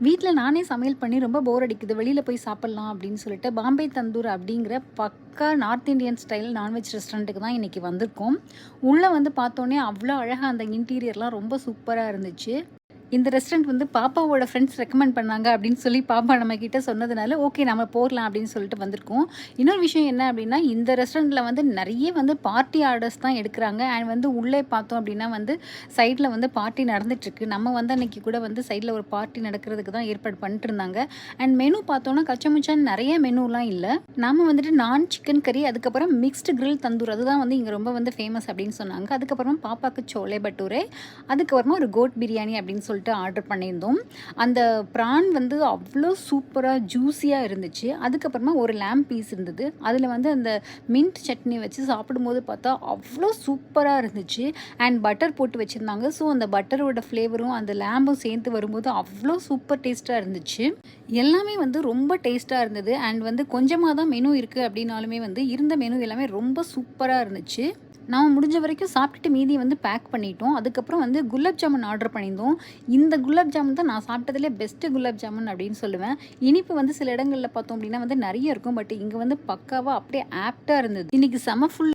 வீட்ல நானே சமையல் பண்ணி ரொம்ப போர் அடிக்குது. வெளியில போய் சாப்பிடலாம் அப்படின்னு சொல்லிட்டு, பாம்பே தந்தூர் அப்படிங்கிற பக்கா நார்த் இண்டியன் ஸ்டைல் நான்வெஜ் ரெஸ்டாரண்ட்டுக்கு தான் இன்னைக்கு வந்திருக்கோம். உள்ள வந்து பார்த்தோனே அவ்ளோ அழகா அந்த இன்டீரியர்லாம் ரொம்ப சூப்பரா இருந்துச்சு. இந்த ரெஸ்டாரண்ட் வந்து பாப்பாவோட ஃப்ரெண்ட்ஸ் ரெக்கமெண்ட் பண்ணாங்க அப்படின்னு சொல்லி பாப்பா நம்மகிட்ட சொன்னதுனால, ஓகே நம்ம போகலாம் அப்படின்னு சொல்லிட்டு வந்திருக்கோம். இன்னொரு விஷயம் என்ன அப்படின்னா, இந்த ரெஸ்டாரண்ட்ல வந்து நெறைய வந்து பார்ட்டி ஆர்டர்ஸ் தான் எடுக்குறாங்க. அண்ட் வந்து உள்ளே பார்த்தோம் அப்படின்னா வந்து சைட்ல வந்து பார்ட்டி நடந்துட்டுருக்கு. நம்ம வந்து அன்னைக்கு கூட வந்து சைட்ல ஒரு பார்ட்டி நடக்கிறதுக்கு தான் ஏற்பாடு பண்ணிட்டுருந்தாங்க. அண்ட் மெனு பார்த்தோம்னா கச்சமுச்சான்னு நெறைய மெனுலாம் இல்ல. நாம வந்துட்டு நான் சிக்கன் கறி, அதுக்கப்புறம் மிக்ஸ்டு கிரில் தந்தூர் அதுதான் வந்து இங்க ரொம்ப வந்து ஃபேமஸ் அப்படின்னு சொன்னாங்க. அதுக்கப்புறமா பாப்பாக்கு சோலே பட்டூரே, அதுக்கப்புறமா ஒரு கோட் பிரியாணி அப்படின்னு சொல்லிட்டு ஆர்டர் பண்ணியிருந்தோம். அந்த ப்ரான் வந்து அவ்வளோ சூப்பராக ஜூஸியாக இருந்துச்சு. அதுக்கப்புறமா ஒரு லேம்ப் பீஸ் இருந்தது. அதில் வந்து அந்த மின்ட் சட்னி வச்சு சாப்பிடும்போது பார்த்தா அவ்வளோ சூப்பராக இருந்துச்சு. அண்ட் பட்டர் போட்டு வச்சுருந்தாங்க. ஸோ அந்த பட்டரோட ஃப்ளேவரும் அந்த லேம்பும் சேர்த்து வரும்போது அவ்வளோ சூப்பர் டேஸ்ட்டாக இருந்துச்சு. எல்லாமே வந்து ரொம்ப டேஸ்ட்டாக இருந்தது. அண்ட் வந்து கொஞ்சமாக தான் மெனு இருக்குது அப்படின்னாலுமே வந்து இருந்த மெனு எல்லாமே ரொம்ப சூப்பராக இருந்துச்சு. நான் முடிஞ்ச வரைக்கும் சாப்பிட்டுட்டு மீதி வந்து பேக் பண்ணிட்டோம். அதுக்கப்புறம் வந்து குலாப் ஜாமுன் ஆர்டர் பண்ணியிருந்தோம். இந்த குலாப் ஜாமுன் தான் நான் சாப்பிட்டதிலே பெஸ்ட்டு குலாப் ஜாமுன் அப்படின்னு சொல்லுவேன். இனிப்பு வந்து சில இடங்கள்ல பார்த்தோம் அப்படின்னா வந்து நெறைய இருக்கும். பட் இங்க வந்து பக்காவா அப்படியே ஆப்ட்டா இருந்தது. இன்னைக்கு செம ஃபுல்